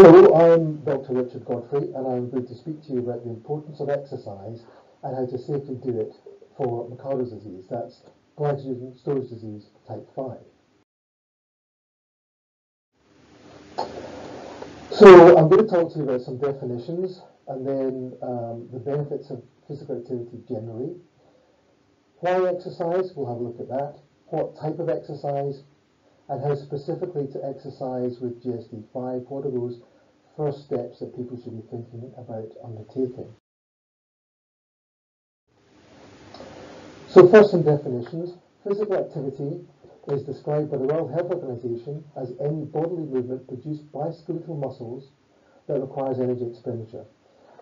Hello, I'm Dr. Richard Godfrey, and I'm going to speak to you about the importance of exercise and how to safely do it for McArdle's disease. That's glycogen storage disease type 5. So I'm going to talk to you about some definitions and then the benefits of physical activity generally. Why exercise? We'll have a look at that. What type of exercise? And how specifically to exercise with GSD5. What are those first steps that people should be thinking about undertaking? So first, some definitions. Physical activity is described by the World Health Organization as any bodily movement produced by skeletal muscles that requires energy expenditure.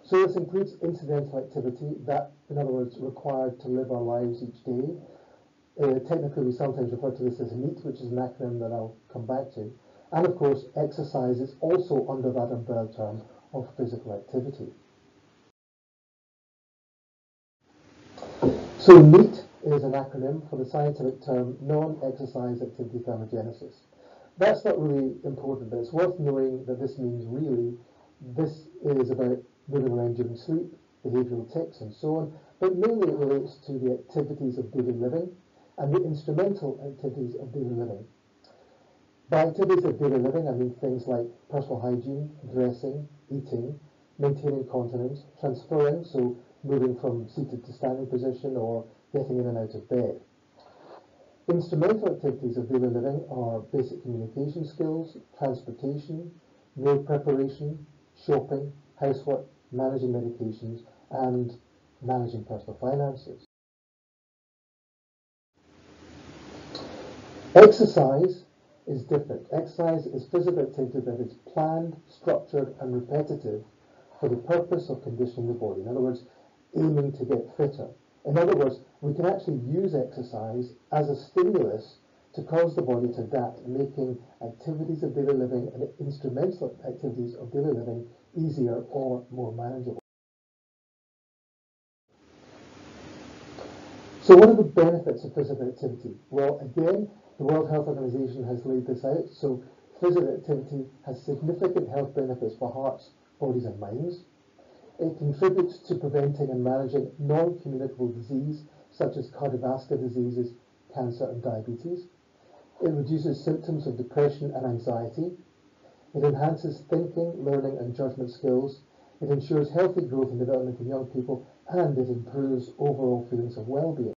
So this includes incidental activity that, in other words, required to live our lives each day. Technically, we sometimes refer to this as NEAT, which is an acronym that I'll come back to. And of course, exercise is also under that umbrella term of physical activity. So NEAT is an acronym for the scientific term non-exercise activity thermogenesis. That's not really important, but it's worth knowing that this means really this is about moving around during sleep, behavioural tics and so on, but mainly it relates to the activities of daily living and the instrumental activities of daily living. By activities of daily living, I mean things like personal hygiene, dressing, eating, maintaining continence, transferring, so moving from seated to standing position or getting in and out of bed. Instrumental activities of daily living are basic communication skills, transportation, meal preparation, shopping, housework, managing medications, and managing personal finances. Exercise is different. Exercise is physical activity that is planned, structured, and repetitive for the purpose of conditioning the body. In other words, aiming to get fitter. In other words, we can actually use exercise as a stimulus to cause the body to adapt, making activities of daily living and instrumental activities of daily living easier or more manageable. So what are the benefits of physical activity? Well, again, the World Health Organization has laid this out. So physical activity has significant health benefits for hearts, bodies and minds. It contributes to preventing and managing non-communicable disease such as cardiovascular diseases, cancer and diabetes. It reduces symptoms of depression and anxiety. It enhances thinking, learning and judgment skills. It ensures healthy growth and development in young people, and it improves overall feelings of well-being.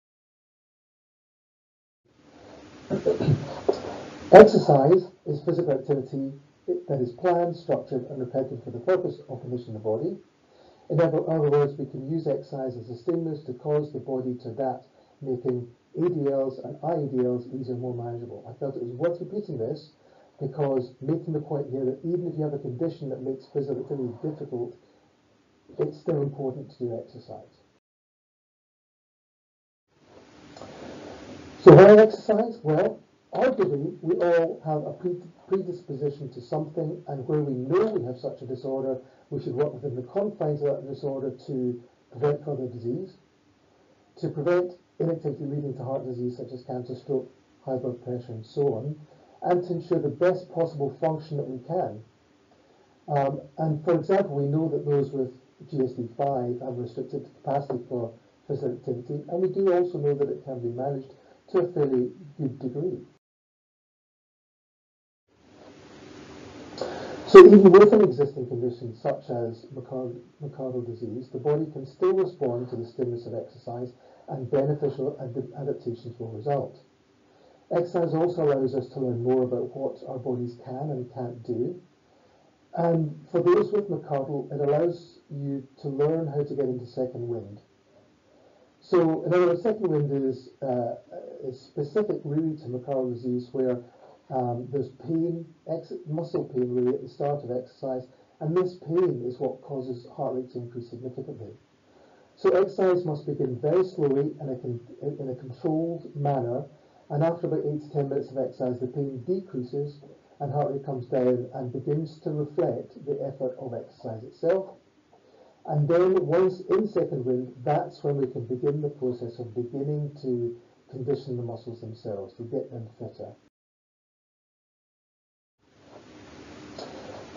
Exercise is physical activity that is planned, structured and repetitive for the purpose of conditioning the body. In other words, we can use exercise as a stimulus to cause the body to adapt, making ADLs and IADLs easier and more manageable. I felt it was worth repeating this because making the point here that even if you have a condition that makes physical activity difficult, it's still important to do exercise. So why exercise? Well, arguably, we all have a predisposition to something, and where we know we have such a disorder, we should work within the confines of that disorder to prevent further disease, to prevent inactivity leading to heart disease such as cancer, stroke, high blood pressure and so on, and to ensure the best possible function that we can. And for example, we know that those with GSD5 have restricted capacity for physical activity, and we do also know that it can be managed to a fairly good degree. So even with an existing condition such as McArdle disease, the body can still respond to the stimulus of exercise and beneficial adaptations will result. Exercise also allows us to learn more about what our bodies can and can't do. And for those with McArdle, it allows you to learn how to get into second wind. So in other words, second wind is specific really to McArdle disease, where there's pain, muscle pain really at the start of exercise, and this pain is what causes heart rate to increase significantly. So exercise must begin very slowly and in a controlled manner, and after about 8 to 10 minutes of exercise, the pain decreases and heart rate comes down and begins to reflect the effort of exercise itself. And then once in second wind, that's when we can begin the process of beginning to condition the muscles themselves, to get them fitter.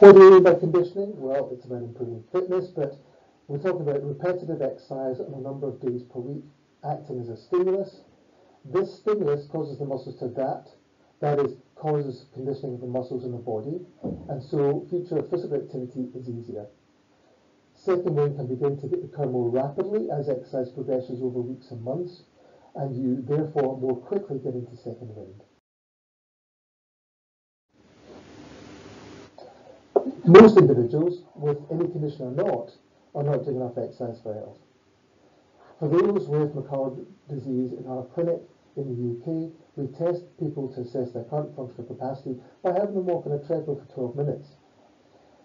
What do we mean by conditioning? Well, it's about improving fitness, but we're talking about repetitive exercise on a number of days per week, acting as a stimulus. This stimulus causes the muscles to adapt, that is, causes conditioning of the muscles in the body, and so future physical activity is easier. Second wind can begin to occur more rapidly as exercise progresses over weeks and months, and you therefore more quickly get into second wind. Most individuals, with any condition or not, are not doing enough exercise for health. For those with McArdle disease in our clinic in the UK, we test people to assess their current functional capacity by having them walk on a treadmill for 12 minutes.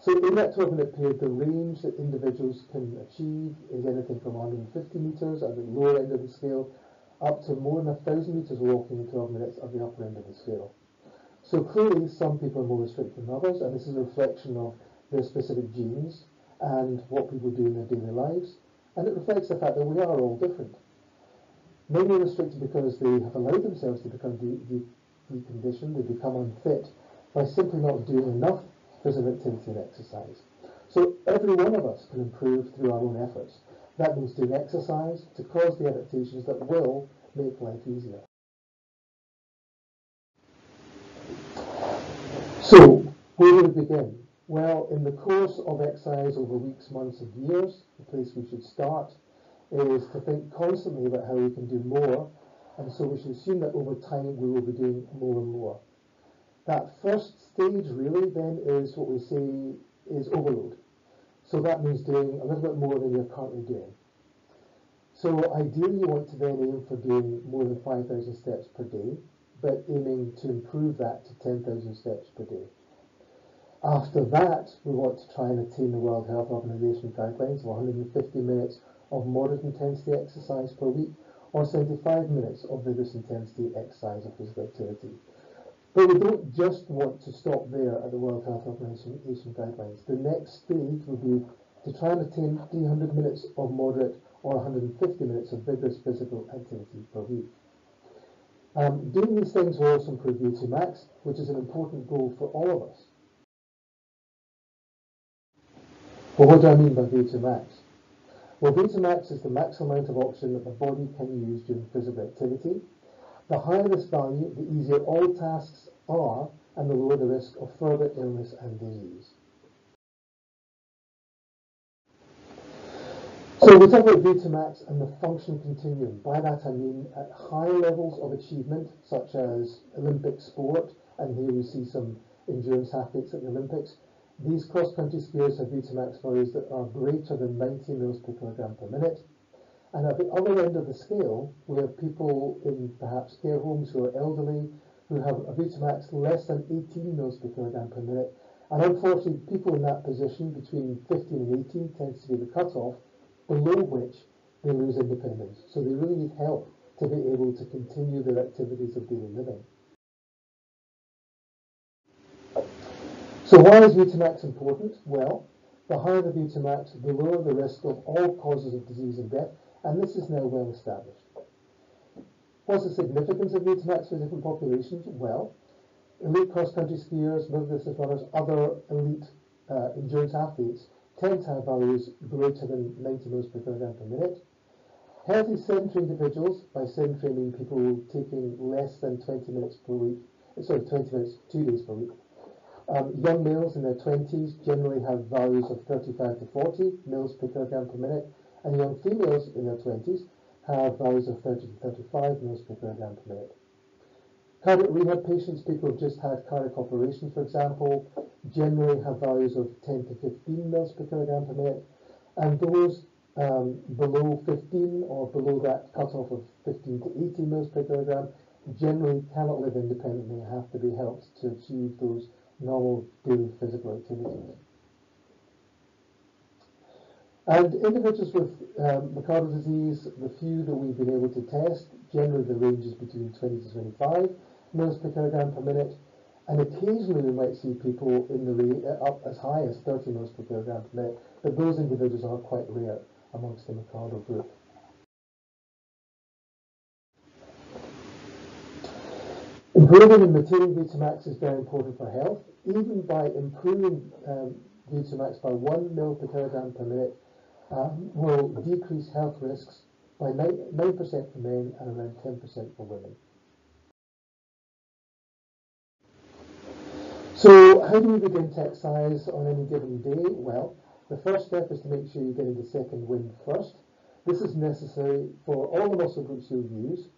So in that 12-minute period, the range that individuals can achieve is anything from 150 metres at the lower end of the scale up to more than 1,000 metres walking in 12 minutes at the upper end of the scale. So clearly some people are more restricted than others, and this is a reflection of their specific genes and what people do in their daily lives, and it reflects the fact that we are all different. Many are restricted because they have allowed themselves to become deconditioned, they become unfit by simply not doing enough physical activity and exercise. So every one of us can improve through our own efforts. That means doing exercise to cause the adaptations that will make life easier. So, where do we begin? Well, in the course of exercise over weeks, months and years, the place we should start is to think constantly about how we can do more, and so we should assume that over time we will be doing more and more. That first stage really then is what we say is overload. So that means doing a little bit more than you're currently doing. So ideally you want to then aim for doing more than 5,000 steps per day, but aiming to improve that to 10,000 steps per day. After that, we want to try and attain the World Health Organization guidelines of 150 minutes of moderate intensity exercise per week, or 75 minutes of vigorous intensity exercise or physical activity. But we don't just want to stop there at the World Health Organization guidelines. The next stage will be to try and attain 300 minutes of moderate or 150 minutes of vigorous physical activity per week. Doing these things will also improve VO2 max, which is an important goal for all of us. Well, what do I mean by VO2 max? Well, VO2 max is the maximum amount of oxygen that the body can use during physical activity. The higher this value, the easier all tasks are, and the lower the risk of further illness and disease. So we talk about VO2 max and the function continuum. By that I mean at high levels of achievement, such as Olympic sport, and here we see some endurance athletes at the Olympics. These cross-country skiers have VO2 max values that are greater than 90 mils per kilogram per minute. And at the other end of the scale, we have people in perhaps care homes who are elderly, who have a VO2 max less than 18 mils per kilogram per minute. And unfortunately, people in that position between 15 and 18 tends to be the cutoff, below which they lose independence. So they really need help to be able to continue their activities of daily living. So why is VO2 max important? Well, the higher the VO2 max, the lower the risk of all causes of disease and death, and this is now well established. What's the significance of VO2 max for different populations? Well, elite cross-country skiers, middle-distance runners, other elite endurance athletes tend to have values greater than 90 mils per kilogram per minute. Healthy sedentary individuals, by sedentary I mean people taking less than 20 minutes per week, 20 minutes 2 days per week. Young males in their 20s generally have values of 35 to 40 mils per kilogram per minute, and young females in their 20s have values of 30 to 35 mils per kilogram per minute. Cardiac rehab patients, people who've just had cardiac operations, for example, generally have values of 10 to 15 mils per kilogram per minute, and those below 15 or below that cutoff of 15 to 18 mils per kilogram generally cannot live independently and have to be helped to achieve those normal daily physical activities. And individuals with McArdle disease, the few that we've been able to test, generally the range is between 20 to 25 mils per kilogram per minute, and occasionally we might see people in the up as high as 30 mils per kilogram per minute, but those individuals are quite rare amongst the McArdle group. Improving and maintaining VTamax is very important for health. Even by improving VTamax by 1 ml per kilogram per minute will decrease health risks by 9% for men and around 10% for women. So how do we begin to exercise on any given day? Well, the first step is to make sure you're getting the second wind first. This is necessary for all the muscle groups you'll use.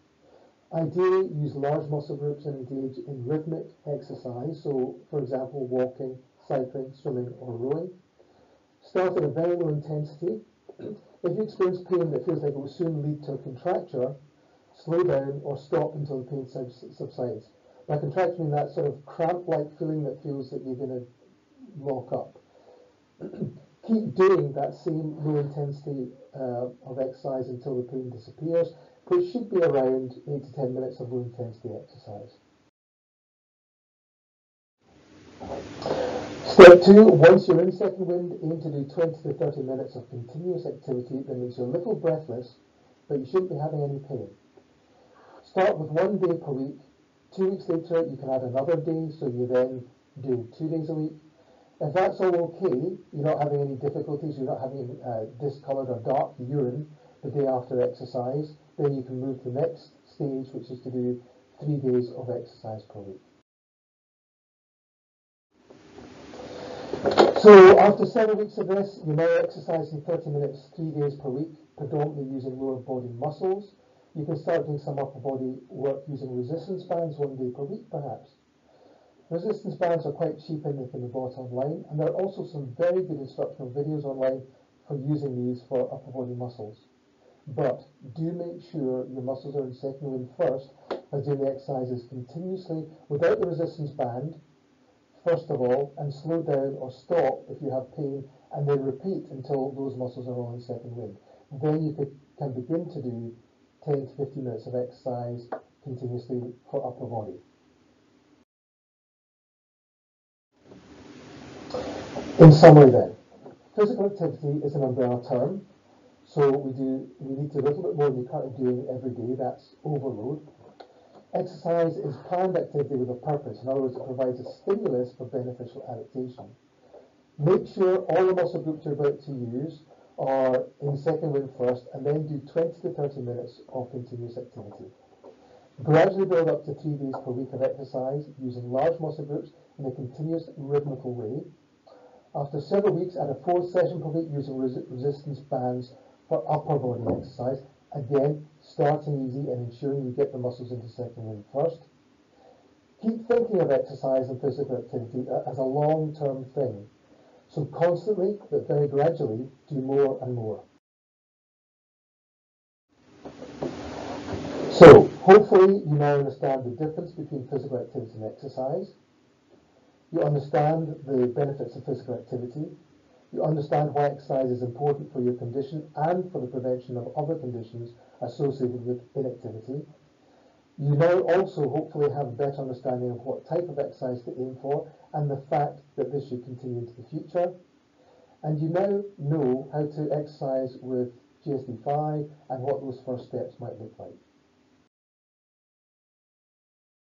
Ideally, use large muscle groups and engage in rhythmic exercise. So, for example, walking, cycling, swimming, or rowing. Start at a very low intensity. If you experience pain that feels like it will soon lead to a contracture, slow down or stop until the pain subsides. By contracture, I mean that sort of cramp-like feeling that feels that you're going to lock up. Keep doing that same low intensity of exercise until the pain disappears, which should be around 8 to 10 minutes of low intensity exercise. Step 2, once you're in second wind, aim to do 20 to 30 minutes of continuous activity that makes you a little breathless, but you shouldn't be having any pain. Start with 1 day per week. 2 weeks later, you can add another day, so you then do 2 days a week. If that's all okay, you're not having any difficulties, you're not having discoloured or dark urine the day after exercise, then you can move to the next stage, which is to do 3 days of exercise per week. So after 7 weeks of this, you're now exercising 30 minutes 3 days per week, predominantly using lower body muscles. You can start doing some upper body work using resistance bands 1 day per week, perhaps. Resistance bands are quite cheap and they can be bought online, and there are also some very good instructional videos online for using these for upper body muscles. But do make sure your muscles are in second wind first by doing the exercises continuously without the resistance band, first of all, and slow down or stop if you have pain, and then repeat until those muscles are all in second wind. Then you can begin to do 10 to 15 minutes of exercise continuously for upper body. In summary then, physical activity is an umbrella term, so we need to do a little bit more than you're currently doing every day, that's overload. Exercise is planned activity with a purpose, in other words it provides a stimulus for beneficial adaptation. Make sure all the muscle groups you're about to use are in second wind first, and then do 20 to 30 minutes of continuous activity. Gradually build up to 3 days per week of exercise using large muscle groups in a continuous rhythmical way. After several weeks, add a 4th session per week using resistance bands for upper body exercise. Again, starting easy and ensuring you get the muscles into second wind first. Keep thinking of exercise and physical activity as a long-term thing. So constantly, but very gradually, do more and more. So, hopefully you now understand the difference between physical activity and exercise. You understand the benefits of physical activity. You understand why exercise is important for your condition and for the prevention of other conditions associated with inactivity. You now also hopefully have a better understanding of what type of exercise to aim for and the fact that this should continue into the future. And you now know how to exercise with GSD5 and what those first steps might look like.